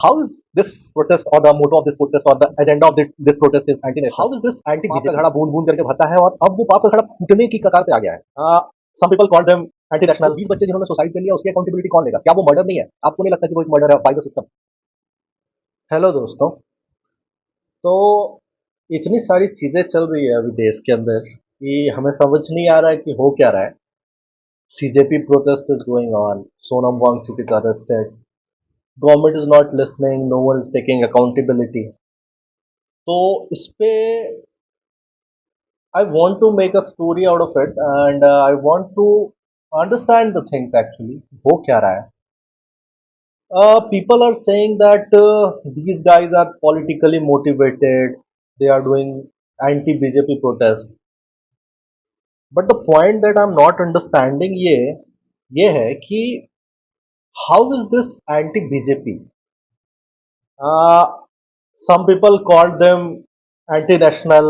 How is this protest or the motto of this protest or the agenda of this protest is anti-national? How is this anti-BJP? का घड़ा बूंद बूंद करके भरता है और अब वो पाप का घड़ा फूटने की कगार पे आ गया है. Some people call them anti-national. 20 बच्चे जिन्होंने सुसाइड कर लिया उसकी अकाउंटेबिलिटी कौन लेगा? क्या वो मर्डर नहीं है? आपको नहीं लगता कि वो एक मर्डर है बाय द सिस्टम? हेलो दोस्तों. तो इतनी सारी चीजें चल रही है अभी देश के अंदर कि हमें समझ नहीं आ रहा है कि हो क्या रहा है. CJP protest is going on. Sonam Wangchuk is arrested. Government is not listening. No one is taking accountability. तो इस पे I want to make a story out of it and I want to understand the things actually. हो क्या रहा है? People are saying that these guys are politically motivated. They are doing anti-BJP protest. But the point that I'm not understanding ये है कि how is this anti-BJP? Uh, some people call them anti-national.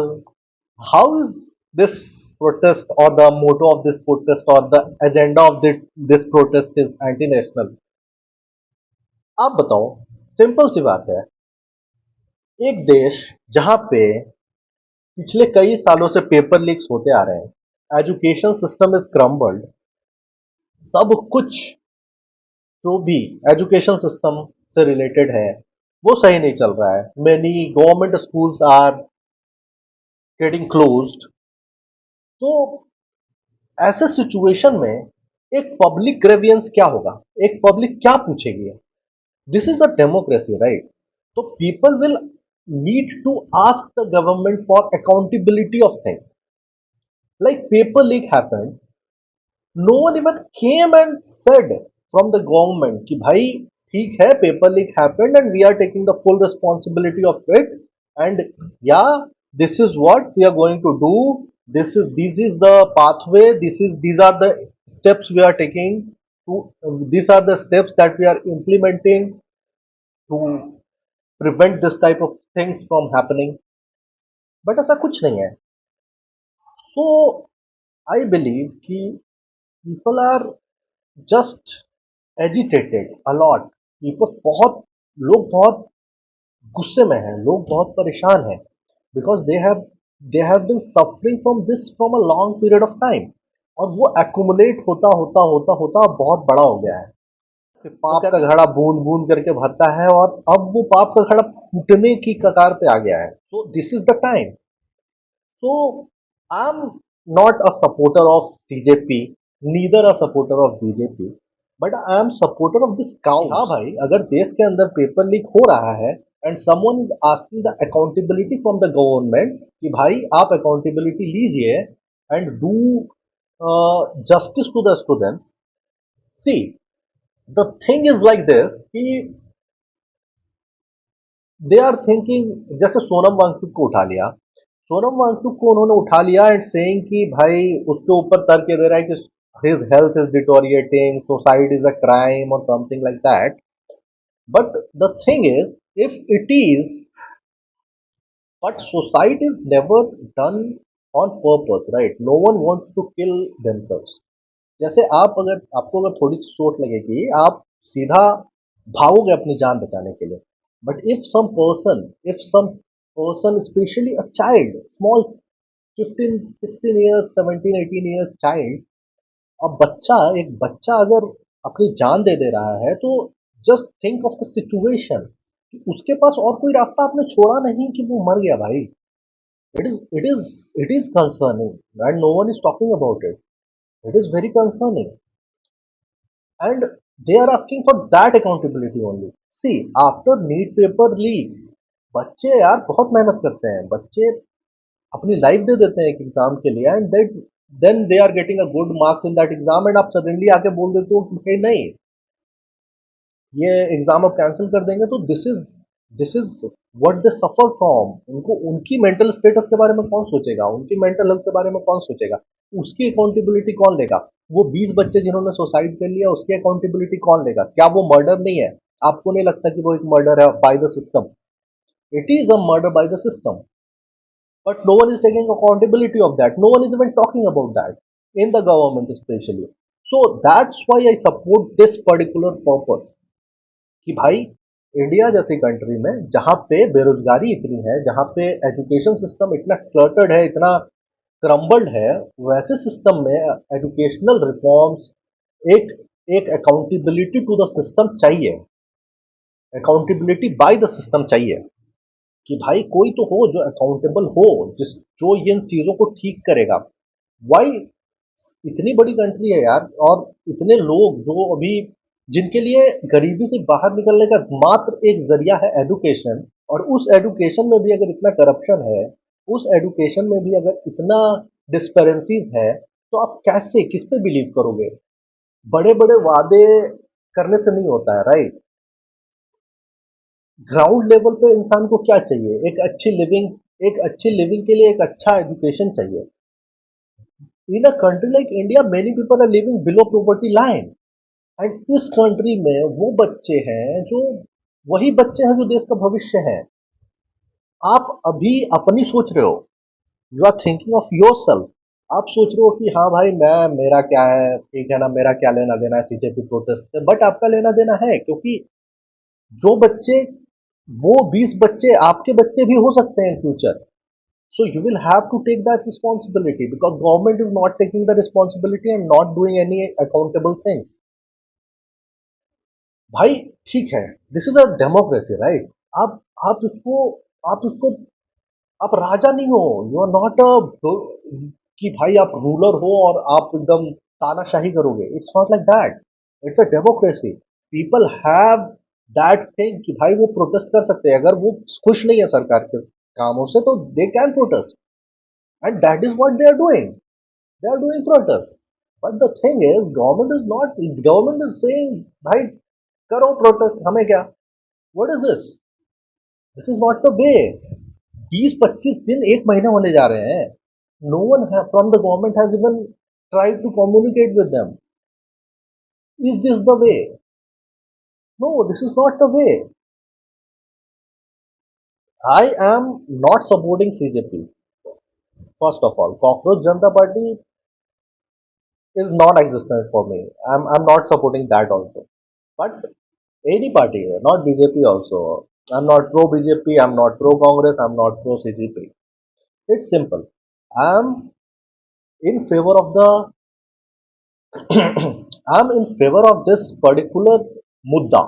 How is this protest or the motto of this protest or the agenda of this protest is anti-national? आप बताओ. Simple सी बात है. एक देश जहां पे पिछले कई सालों से पेपर लीक्स होते आ रहे हैं, एजुकेशन सिस्टम इज क्रम्बल्ड, सब कुछ जो भी एजुकेशन सिस्टम से रिलेटेड है वो सही नहीं चल रहा है. Many government schools are getting closed. तो ऐसे सिचुएशन में एक पब्लिक ग्रेवियंस क्या होगा? एक पब्लिक क्या पूछेगी? This is a democracy, right? तो people will need to ask the government for accountability of things. Like paper leak happened, no one even came and said from the government कि भाई ठीक है, paper leak happened and we are taking the full responsibility of it and या this is what we are going to do. This is the pathway. These are the steps we are taking to. These are the steps that we are implementing to prevent this type of things from happening. But ऐसा कुछ नहीं है. So I believe कि people are just agitated a lot. People बहुत लोग बहुत गुस्से में हैं, लोग बहुत परेशान हैं because they have been suffering from this from a long period of time. और वो accumulate होता होता होता होता अब बहुत बड़ा हो गया है. फिर पाप का घड़ा बूंद बूंद करके भरता है और अब वो पाप का घड़ा फूटने की कगार पे आ गया है. So this is the time. So I'm not a supporter of CJP, neither a supporter of BJP, but I am supporter of this cow. हाँ भाई, अगर देश के अंदर पेपर लीक हो रहा है and someone is asking the accountability from the government कि भाई आप accountability लीजिए and do justice to the students. See, the thing is like this कि दे आर थिंकिंग. जैसे सोनम वांगचुक को उठा लिया. सोनम वांगचुक को उन्होंने उठा लिया एंड सेइंग कि भाई उसके ऊपर तर्क ये दे रहा है कि his health is deteriorating, suicide is a crime और something like that. But the thing is if it is, but suicide is never done on purpose, right? No one wants to kill themselves. जैसे आप अगर आपको अगर थोड़ी सी चोट लगेगी आप सीधा भागोगे अपनी जान बचाने के लिए. But if some person especially a child, small 15 16 years 17 18 years child, अब बच्चा एक बच्चा अगर अपनी जान दे दे रहा है तो just think of the situation. उसके पास और कोई रास्ता आपने छोड़ा नहीं कि वो मर गया भाई. It is concerning and no one is talking about it. It is very concerning and they are asking for that accountability only. See, after NEET paper leak, बच्चे यार बहुत मेहनत करते हैं. बच्चे अपनी लाइफ दे देते हैं एक एग्जाम के लिए and then they are getting a good marks in that exam and आप सडनली आके बोल देते हो कि भाई नहीं, ये एग्जाम अब कैंसिल कर देंगे. तो this is what they suffer from. उनको उनकी मेंटल स्टेटस के बारे में कौन सोचेगा? उनकी मेंटल हेल्थ के बारे में कौन सोचेगा? उसकी अकाउंटेबिलिटी कौन लेगा? वो 20 बच्चे जिन्होंने सुसाइड कर लिया उसकी अकाउंटेबिलिटी कौन लेगा? क्या वो मर्डर नहीं है? आपको नहीं लगता कि वो एक मर्डर है by the system? It is a murder by the system. But no one is taking accountability of that. No one is even talking about that in the government, especially. So that's why I support this particular purpose. कि भाई India जैसी country में जहाँ पे बेरोजगारी इतनी है, जहाँ पे एजुकेशन सिस्टम इतना क्लटर्ड है, इतना क्रम्बल्ड है, वैसे सिस्टम में एजुकेशनल रिफॉर्म्स, एक एक अकाउंटेबिलिटी टू द सिस्टम चाहिए, अकाउंटेबिलिटी बाय द सिस्टम चाहिए कि भाई कोई तो हो जो अकाउंटेबल हो, जिस जो इन चीजों को ठीक करेगा। वाई इतनी बड़ी कंट्री है यार, और इतने लोग जो अभी, जिनके लिए गरीबी से बाहर निकलने का मात्र एक जरिया है एडुकेशन, और उस एडुकेशन में भी अगर इतना करप्शन है, उस एडुकेशन में भी अगर इतना डिस्पेरेंसीज है, तो आप कैसे किस पे बिलीव करोगे? बड़े बड़े वादे करने से नहीं होता है, राइट? ग्राउंड लेवल पे इंसान को क्या चाहिए? एक अच्छी लिविंग के लिए एक अच्छा एजुकेशन चाहिए। In a country like India many people are living below poverty line, and इस कंट्री में वो बच्चे हैं जो, वही बच्चे हैं जो देश का भविष्य है। आप अभी अपनी सोच रहे हो, you are thinking of yourself. आप सोच रहे हो कि हाँ भाई, मैं, मेरा क्या है, ठीक है ना, मेरा क्या लेना देना है सीजेपी प्रोटेस्ट से, बट आपका लेना देना है, क्योंकि जो बच्चे, वो 20 बच्चे आपके बच्चे भी हो सकते हैं in future. So you will have to take that responsibility because government is not taking the responsibility and not doing any accountable things. भाई ठीक है, this is a democracy, right? आप आप उसको आप उसको आप राजा नहीं हो, यू आर नॉट अ, कि भाई आप रूलर हो और आप एकदम तानाशाही करोगे। It's not like that. It's a democracy. People have that thing कि भाई वो प्रोटेस्ट कर सकते हैं, अगर वो खुश नहीं है सरकार के कामों से तो they can protest, and that is what they are doing. They are doing protest. But the thing is, government is not, government is saying, भाई करो protest, हमें क्या? What is this? This is not the way. 20-25 दिन, एक महीने होने जा रहे हैं. No one from the government has even tried to communicate with them. Is this the way? No, this is not the way. I am not supporting CJP. First of all, Cockroach Janata Party is non-existent for me. I'm not supporting that also. But any party, not BJP also. I'm not pro BJP, I'm not pro Congress, I'm not pro CGP. It's simple. I'm in favor of the I'm in favor of this particular मुद्दा,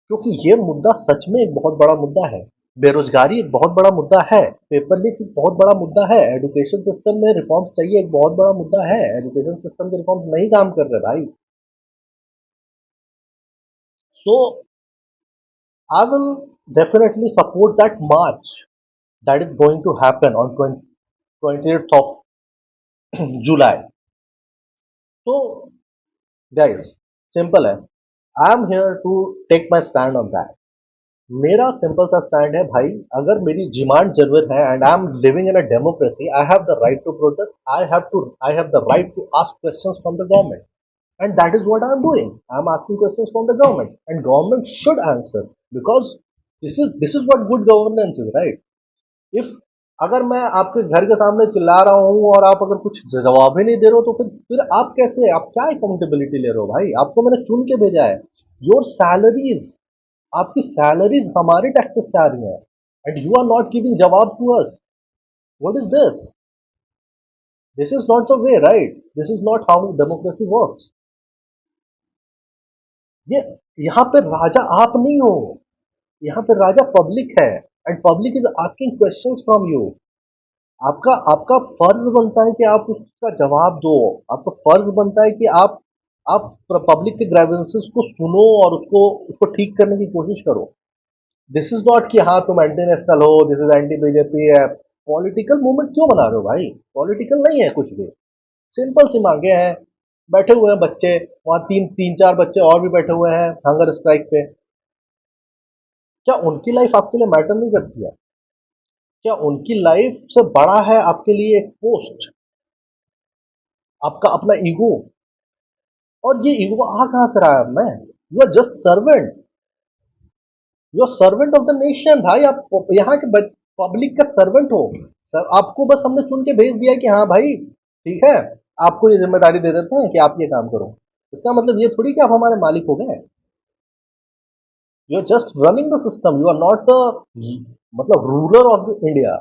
क्योंकि ये मुद्दा सच में एक बहुत बड़ा मुद्दा है। बेरोजगारी एक बहुत बड़ा मुद्दा है, पेपर लीक एक बहुत बड़ा मुद्दा है, एजुकेशन सिस्टम में रिफॉर्म्स चाहिए एक बहुत बड़ा मुद्दा है, एजुकेशन सिस्टम के रिफॉर्म्स नहीं काम कर रहे भाई। So I will definitely support that march that is going to happen on 20th of July. So, guys, simple है, I am here to take my stand on that. मेरा simple सा stand है भाई, अगर मेरी डिमांड जरूरत है, and I am living in a democracy, I have the right to protest, I have the right to ask questions from the government, and that is what I am doing. I am asking questions from the government, and government should answer, because this is what good governance is, right? If अगर मैं आपके घर के सामने चिल्ला रहा हूँ और आप अगर कुछ जवाब ही नहीं दे रहे हो, तो फिर आप कैसे, आप क्या अकाउंटेबिलिटी ले रहे हो भाई? आपको मैंने चुन के भेजा है। योर सैलरीज, आपकी सैलरीज हमारे टैक्सेस से आ रही है, and you are not giving जवाब to us. What is this? This is not the way, right? This is not how democracy works. ये, यहाँ पे राजा आप नहीं हो, यहाँ पे राजा पब्लिक है, and public is asking questions from you. आपका आपका फर्ज बनता है कि आप उसका जवाब दो। आपका फर्ज बनता है कि आप पब्लिक के ग्राइवेंसेस को सुनो और उसको उसको ठीक करने की कोशिश करो। दिस इज नॉट कि हाँ तुम एंटी नेशनल हो, दिस इज एंटी बीजेपी है। पॉलिटिकल मूवमेंट क्यों बना रहे हो भाई? पॉलिटिकल नहीं है कुछ भी। सिंपल सी मांगे हैं। बैठे हुए हैं बच्चे, वहां तीन तीन चार बच्चे और भी बैठे हुए हैं हंगर स्ट्राइक पे। क्या उनकी लाइफ आपके लिए मैटर नहीं करती है? क्या उनकी लाइफ से बड़ा है आपके लिए एक पोस्ट, आपका अपना ईगो? और ये ईगो आ कहां से रहा है? मैं, you are just servant, you are servant of the nation भाई। आप यहाँ के पब्लिक का सर्वेंट हो। सर आपको बस हमने चुन के भेज दिया कि हाँ भाई ठीक है, आपको ये जिम्मेदारी दे देते हैं कि आप ये काम करो। इसका मतलब ये थोड़ी कि आप हमारे मालिक हो गए। You are just running the system, you are not the मतलब रूलर ऑफ इंडिया।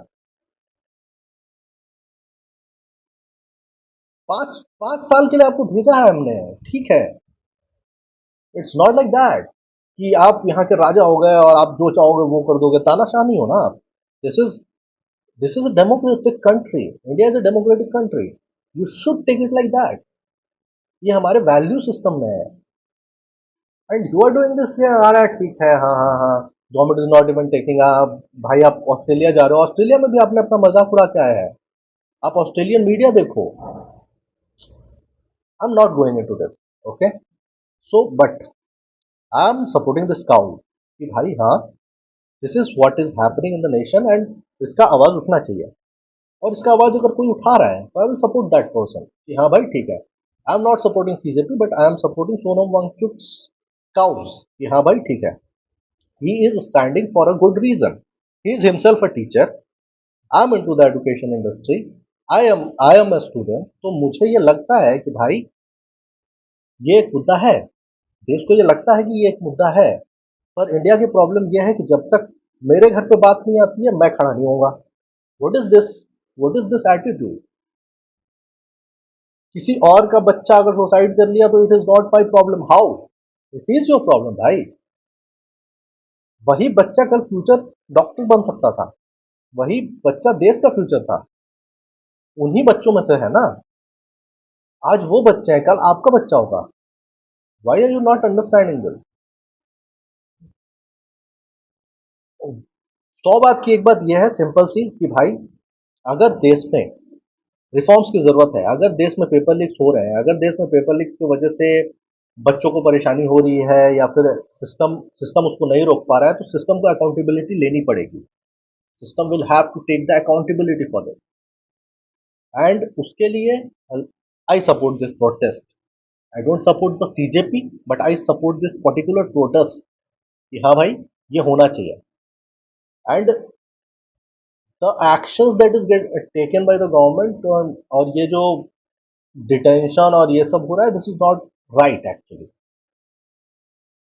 5 5 साल के लिए आपको भेजा है हमने, ठीक है। इट्स नॉट लाइक दैट कि आप यहाँ के राजा हो गए और आप जो चाहोगे वो कर दोगे, तानाशाह नहीं हो ना आप। This is this is a democratic country, India is a democratic country, you should take it like that. ये हमारे वैल्यू सिस्टम में है। And you are doing this, ये आ रहा है ठीक है, हाँ हाँ हाँ, government is not even taking. आप भाई आप ऑस्ट्रेलिया जा रहे हो, ऑस्ट्रेलिया में भी आपने अपना मजाक उड़ा के आया है। आप ऑस्ट्रेलियन मीडिया देखो। आई am not going into this, okay. So but I am supporting this cow कि भाई हाँ, this is what is happening in the nation and इसका आवाज उठना चाहिए। और इसका आवाज अगर कोई उठा रहा है तो I will support that person कि हाँ भाई ठीक है। I am not supporting CJP but I am supporting Sonam Wangchuk's cause कि हाँ भाई ठीक है, he is standing for a good reason. He is himself a teacher. I am into the education industry. I am a student. तो मुझे ये लगता है कि भाई ये एक मुद्दा है, देश को ये लगता है कि ये एक मुद्दा है। पर इंडिया की प्रॉब्लम ये है कि जब तक मेरे घर पे बात नहीं आती है मैं खड़ा नहीं होऊंगा। What is this, what is this attitude. किसी और का बच्चा अगर सुसाइड कर लिया तो it is not my problem, how it is your problem भाई। वही बच्चा कल फ्यूचर डॉक्टर बन सकता था, वही बच्चा देश का फ्यूचर था, उन्हीं बच्चों में से है ना। आज वो बच्चे हैं, कल आपका बच्चा होगा। Why are you not understanding this. 100 बात की एक बात यह है सिंपल सी कि भाई अगर देश में रिफॉर्म्स की जरूरत है, अगर देश में पेपर लीक्स हो रहे हैं, अगर देश में पेपर लीक्स की वजह से बच्चों को परेशानी हो रही है या फिर सिस्टम सिस्टम उसको नहीं रोक पा रहा है, तो सिस्टम को अकाउंटेबिलिटी लेनी पड़ेगी। System will have to take the accountability for this and उसके लिए I support this protest. I don't support the CJP but I support this particular protest कि हाँ भाई ये होना चाहिए। And the actions that is get taken by the government और ये जो डिटेंशन और ये सब हो रहा है, this is not right actually,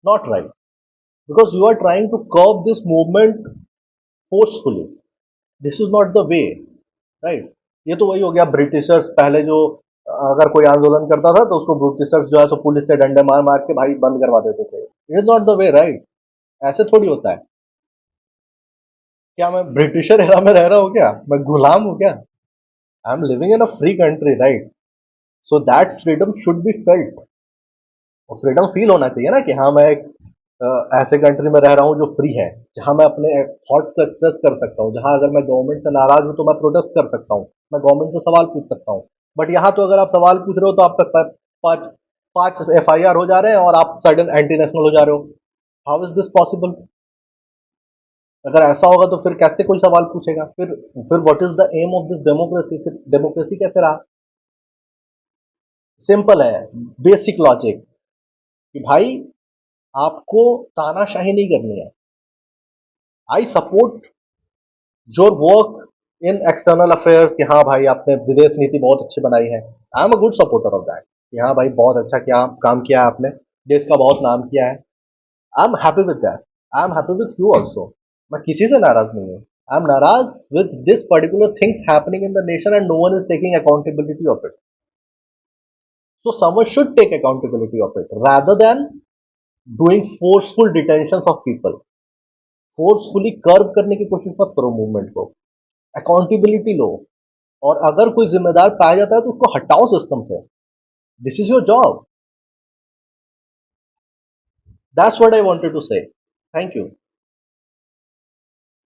not right, because you are trying to curb this movement forcefully. This is not the way, right. ये तो वही हो गया ब्रिटिशर्स पहले जो अगर कोई आंदोलन करता था तो उसको ब्रिटिशर्स जो है तो पुलिस से डंडे मार मार के भाई बंद करवा देते थे। It is not the way, right. ऐसे थोड़ी होता है। क्या मैं ब्रिटिशर एरा में रह रहा हूँ, क्या मैं गुलाम हूँ क्या। आई am living in a free country, right. So that freedom should be felt. और फ्रीडम फील होना चाहिए ना कि हाँ मैं एक ऐसे कंट्री में रह रहा हूँ जो फ्री है, जहाँ मैं अपने थॉट्स को एक्सप्रेस कर सकता हूँ, जहाँ अगर मैं गवर्नमेंट से नाराज हूँ तो मैं प्रोटेस्ट कर सकता हूँ, मैं गवर्नमेंट से सवाल पूछ सकता हूँ। बट यहाँ तो अगर आप सवाल पूछ रहे हो तो आप तक पाँच पाँच FIR हो जा रहे हैं और आप सडन एंटी नेशनल हो जा रहे हो। How is this possible. अगर ऐसा होगा तो फिर कैसे कोई सवाल पूछेगा, फिर what is the aim of this democracy, फिर डेमोक्रेसी कैसे रहा। सिंपल है, बेसिक लॉजिक कि भाई आपको तानाशाही नहीं करनी है। I support your work in external affairs कि हाँ भाई आपने विदेश नीति बहुत अच्छी बनाई है। I am a good supporter of that कि हाँ भाई बहुत अच्छा क्या काम किया है आपने, देश का बहुत नाम किया है। I am happy with that. I am happy with you also. मैं किसी से नाराज नहीं हूँ। आई एम नाराज with this particular things happening in the nation and no one is taking accountability of it. So someone should take accountability of it rather than doing forceful detentions of people. Forcefully curve करने की कोशिश मत करो movement को, accountability लो। और अगर कोई जिम्मेदार पाया जाता है तो उसको हटाओ सिस्टम से। This is your job. That's what I wanted to say. Thank you.